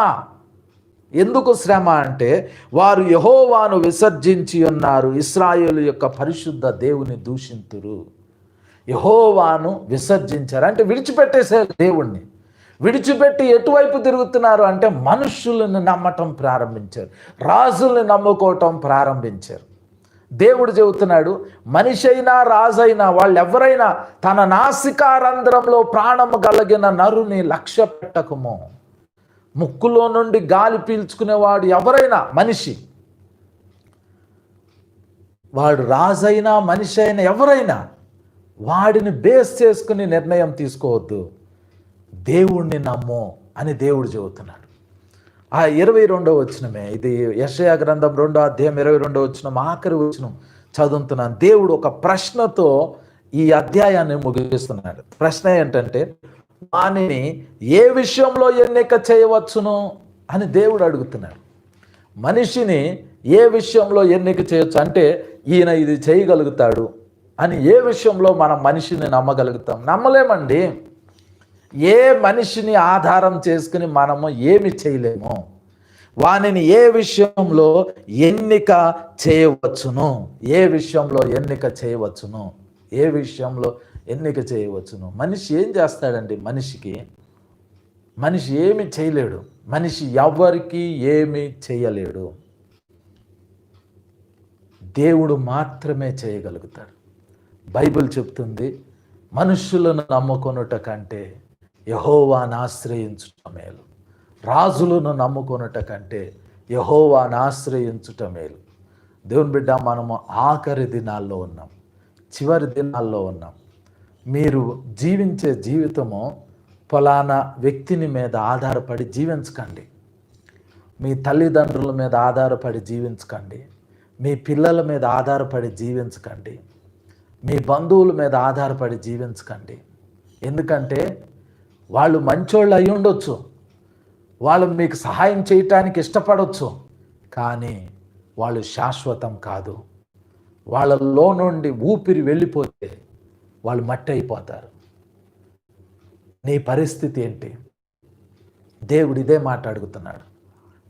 ఎందుకు శ్రమ అంటే, వారు యెహోవాను విసర్జించి ఉన్నారు, ఇశ్రాయేలు యొక్క పరిశుద్ధ దేవుని దూషింతురు. యెహోవాను విసర్జించారు అంటే విడిచిపెట్టేశారు దేవుణ్ణి. విడిచిపెట్టి ఎటువైపు తిరుగుతున్నారు అంటే, మనుష్యులను నమ్మటం ప్రారంభించారు, రాజుల్ని నమ్ముకోవటం ప్రారంభించారు. దేవుడు చెబుతున్నాడు, మనిషి అయినా రాజైనా వాళ్ళు ఎవరైనా తన నాసికారంధ్రంలో ప్రాణము కలిగిన నరుని లక్ష్య పెట్టకము. ముక్కులో నుండి గాలి పీల్చుకునేవాడు ఎవరైనా మనిషి, వాడు రాజైనా మనిషి అయినా ఎవరైనా, వాడిని బేస్ చేసుకుని నిర్ణయం తీసుకోవద్దు, దేవుణ్ణి నమ్ము అని దేవుడు చెబుతున్నాడు. ఆ 22వ వచనమే ఇది, యెషయా గ్రంథం 2వ అధ్యాయం 22వ వచనం, ఆఖరి వచనం చదువుతున్నాను. దేవుడు ఒక ప్రశ్నతో ఈ అధ్యాయాన్ని ముగిస్తున్నాడు. ప్రశ్న ఏంటంటే, వానిని ఏ విషయంలో ఎన్నిక చేయవచ్చును అని దేవుడు అడుగుతున్నాడు. మనిషిని ఏ విషయంలో ఎన్నిక చేయొచ్చు అంటే, ఈయన ఇది చేయగలుగుతాడు అని ఏ విషయంలో మనం మనిషిని నమ్మగలుగుతాం? నమ్మలేమండి. ఏ మనిషిని ఆధారం చేసుకుని మనము ఏమి చేయలేము. వానిని ఏ విషయంలో ఎన్నిక చేయవచ్చును, ఏ విషయంలో ఎన్నిక చేయవచ్చును, ఏ విషయంలో ఎన్నిక చేయవచ్చును. మనిషి ఏం చేస్తాడండి? మనిషి ఏమి చేయలేడు. మనిషి ఎవరికి ఏమి చేయలేడు. దేవుడు మాత్రమే చేయగలుగుతాడు. బైబిల్ చెప్తుంది, మనుష్యులను నమ్ముకొనుట కంటే యెహోవాను ఆశ్రయించుట మేలు. రాజులను నమ్ముకొనుట కంటే యెహోవాను ఆశ్రయించుట మేలు. దేవుని బిడ్డ, మనము ఆఖరి దినాల్లో ఉన్నాం, చివరి దినాల్లో ఉన్నాం. మీరు జీవించే జీవితము ఫలానా వ్యక్తిని మీద ఆధారపడి జీవించకండి. మీ తల్లిదండ్రుల మీద ఆధారపడి జీవించకండి. మీ పిల్లల మీద ఆధారపడి జీవించకండి. మీ బంధువుల మీద ఆధారపడి జీవించకండి. ఎందుకంటే వాళ్ళు మంచోళ్ళు అయి ఉండొచ్చు, వాళ్ళు మీకు సహాయం చేయటానికి ఇష్టపడవచ్చు, కానీ వాళ్ళు శాశ్వతం కాదు. వాళ్ళలో నుండి ఊపిరి వెళ్ళిపోతే వాళ్ళు మట్టి అయిపోతారు. నీ పరిస్థితి ఏంటి? దేవుడు ఇదే మాట అడుగుతున్నాడు.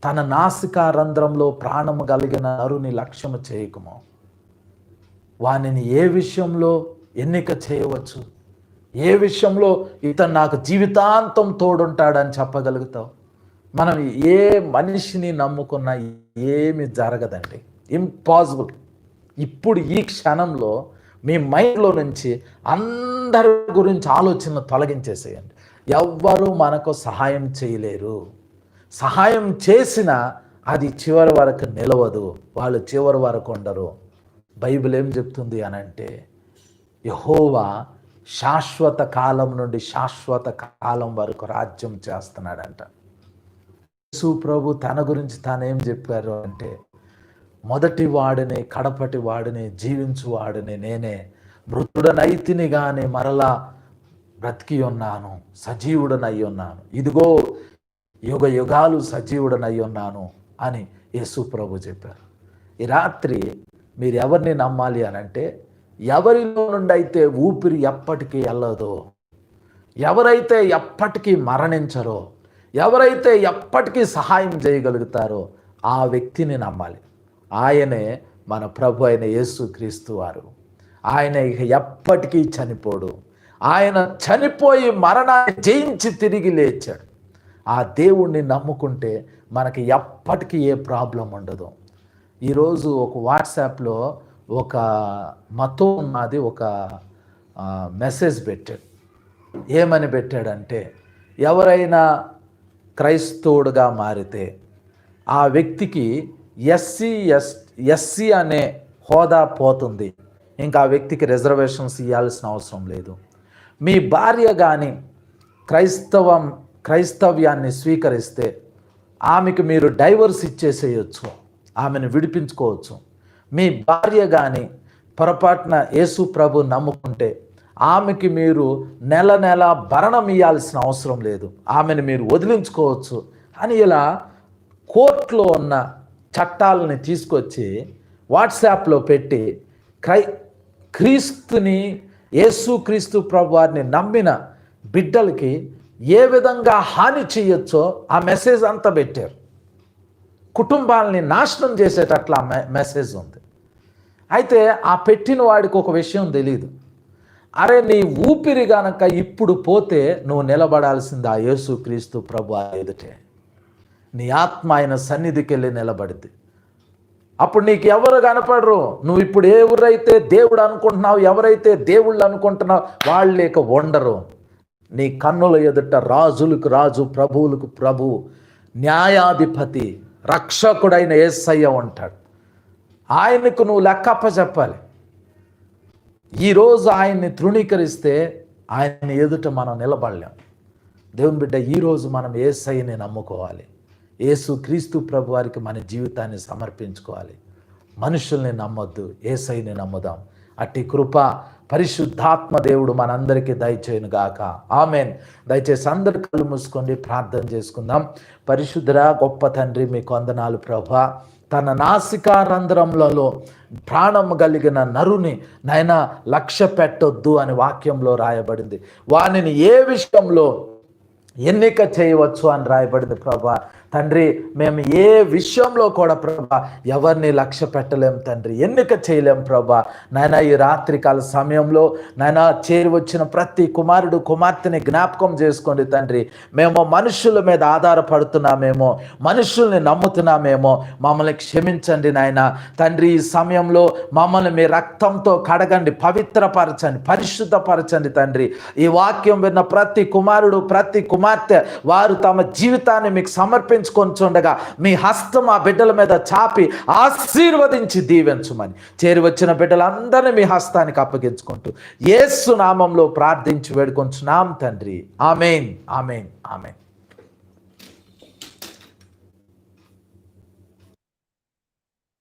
తన నాసికారంధ్రంలో ప్రాణము కలిగిన నరుని లక్ష్యము చేయకము. వానిని ఏ విషయంలో ఎన్నిక చేయవచ్చు? ఏ విషయంలో ఇతను నాకు జీవితాంతం తోడుంటాడని చెప్పగలుగుతావు? మనం ఏ మనిషిని నమ్ముకున్నా ఏమి జరగదండి, ఇంపాసిబుల్. ఇప్పుడు ఈ క్షణంలో మీ మైండ్లో నుంచి అందరి గురించి ఆలోచనలు తొలగించేసేయండి. ఎవ్వరూ మనకు సహాయం చేయలేరు. సహాయం చేసినా అది చివరి వరకు నిలవదు, వాళ్ళు చివరి వరకు ఉండరు. బైబిల్ ఏం చెప్తుంది అని అంటే, యెహోవా శాశ్వత కాలం నుండి శాశ్వత కాలం వరకు రాజ్యం చేస్తున్నాడంట. యేసు ప్రభు తన గురించి తానేం చెప్పారు అంటే, మొదటి వాడిని, కడపటి వాడిని, జీవించు వాడిని నేనే, మృతుడనైతిని గాని మరలా బ్రతికి ఉన్నాను, సజీవుడనై ఉన్నాను, ఇదిగో యుగ యుగాలు సజీవుడనై ఉన్నాను అని యేసు ప్రభు చెప్పారు. ఈ రాత్రి మీరు ఎవరిని నమ్మాలి అని అంటే, ఎవరిలో నుండి అయితే ఊపిరి ఎప్పటికీ వెళ్ళదో, ఎవరైతే ఎప్పటికీ మరణించరో, ఎవరైతే ఎప్పటికీ సహాయం చేయగలుగుతారో ఆ వ్యక్తిని నమ్మాలి. ఆయనే మన ప్రభు అయిన యేసుక్రీస్తు వారు. ఆయన ఇక ఎప్పటికీ చనిపోడు. ఆయన చనిపోయి మరణాన్ని జయించి తిరిగి లేచాడు. ఆ దేవుణ్ణి నమ్ముకుంటే మనకి ఎప్పటికీ ఏ ప్రాబ్లం ఉండదు. ఈరోజు ఒక వాట్సాప్లో ఒక మతం ఉన్నది ఒక మెసేజ్ పెట్టాడు. ఏమని పెట్టాడంటే, ఎవరైనా క్రైస్తవుడుగా మారితే ఆ వ్యక్తికి ఎస్సీ అనే హోదా పోతుంది. ఇంకా ఆ వ్యక్తికి రిజర్వేషన్స్ ఇవ్వాల్సిన అవసరం లేదు. మీ భార్య కానీ క్రైస్తవ్యాన్ని స్వీకరిస్తే ఆమెకు మీరు డైవర్స్ ఇచ్చేసేయచ్చు, ఆమెను విడిపించుకోవచ్చు. మీ భార్య కానీ పొరపాటున యేసు ప్రభు నమ్ముకుంటే ఆమెకి మీరు నెల నెల భరణం ఇవ్వాల్సిన అవసరం లేదు, ఆమెను మీరు వదిలించుకోవచ్చు అని ఇలా కోర్టులో ఉన్న చట్టాలని తీసుకొచ్చి వాట్సాప్లో పెట్టి క్రీస్తుని యేసుక్రీస్తు ప్రభు వారిని నమ్మిన బిడ్డలకి ఏ విధంగా హాని చేయొచ్చో ఆ మెసేజ్ అంతా పెట్టారు. కుటుంబాలని నాశనం చేసేటట్లా మెసేజ్ ఉంది. అయితే ఆ పెట్టిన వాడికి ఒక విషయం తెలియదు. అరే, నీ ఊపిరి గనక ఇప్పుడు పోతే నువ్వు నిలబడాల్సింది ఆ యేసుక్రీస్తు ప్రభు ఎదుటే. నీ ఆత్మ ఆయన సన్నిధికి వెళ్ళి నిలబడింది. అప్పుడు నీకు ఎవరు కనపడరు. నువ్వు ఇప్పుడు ఎవరైతే దేవుడు అనుకుంటున్నావు, ఎవరైతే దేవుళ్ళు అనుకుంటున్నావు, వాళ్ళు లేక ఉండరు. నీ కన్నుల ఎదుట రాజులకు రాజు, ప్రభువులకు ప్రభు, న్యాయాధిపతి, రక్షకుడైన యేసయ్య ఉంటాడు. ఆయనకు నువ్వు లెక్కప్ప చెప్పాలి. ఈరోజు ఆయన్ని తృణీకరిస్తే ఆయన ఎదుట మనం నిలబడలేం. దేవుని బిడ్డ, ఈరోజు మనం యేసయ్యని నమ్ముకోవాలి. యేసుక్రీస్తు ప్రభు వారికి మన జీవితాన్ని సమర్పించుకోవాలి. మనుషుల్ని నమ్మొద్దు, యేసయ్యని నమ్ముదాం. అట్టి కృప పరిశుద్ధాత్మ దేవుడు మనందరికీ దయచేయును గాక. ఆమెన్. దయచేసి అందరు కళ్ళు మూసుకోండి, ప్రార్థన చేసుకుందాం. పరిశుద్ధుడా గొప్ప తండ్రి, మీకు వందనాలు ప్రభువా. తన నాసికా రంధ్రములలో ప్రాణము కలిగిన నరుని నైనా లక్ష్య పెట్టొద్దు అని వాక్యంలో రాయబడింది. వానిని ఏ విషయంలో ఎన్నిక చేయవచ్చు అని రాయబడింది ప్రభా. తండ్రి, మేము ఏ విషయంలో కూడా ప్రభా ఎవరిని లక్ష్య పెట్టలేం తండ్రి, ఎన్నిక చేయలేం ప్రభా. నాయన ఈ రాత్రికాల సమయంలో నాయన చేరి వచ్చిన ప్రతి కుమారుడు కుమార్తెని జ్ఞాపకం చేసుకోండి తండ్రి. మేము మనుషుల మీద ఆధారపడుతున్నామేమో, మనుషుల్ని నమ్ముతున్నామేమో, మమ్మల్ని క్షమించండి నాయన. తండ్రి, ఈ సమయంలో మమ్మల్ని మీ రక్తంతో కడగండి, పవిత్రపరచండి, పరిశుద్ధపరచండి తండ్రి. ఈ వాక్యం విన్న ప్రతి కుమారుడు ప్రతి కుమార్తె వారు తమ జీవితాన్ని మీకు సమర్పించుకొనిచుండగా మీ హస్తం ఆ బిడ్డల మీద చాపి ఆశీర్వదించి దీవించమని చేరి వచ్చిన బిడ్డలందరినీ మీ హస్తానికి అప్పగించుకుంటూ యేసు నామంలో ప్రార్థించి వేడుకొంచున్నాం తండ్రి. ఆమేన్, ఆమేన్, ఆమేన్.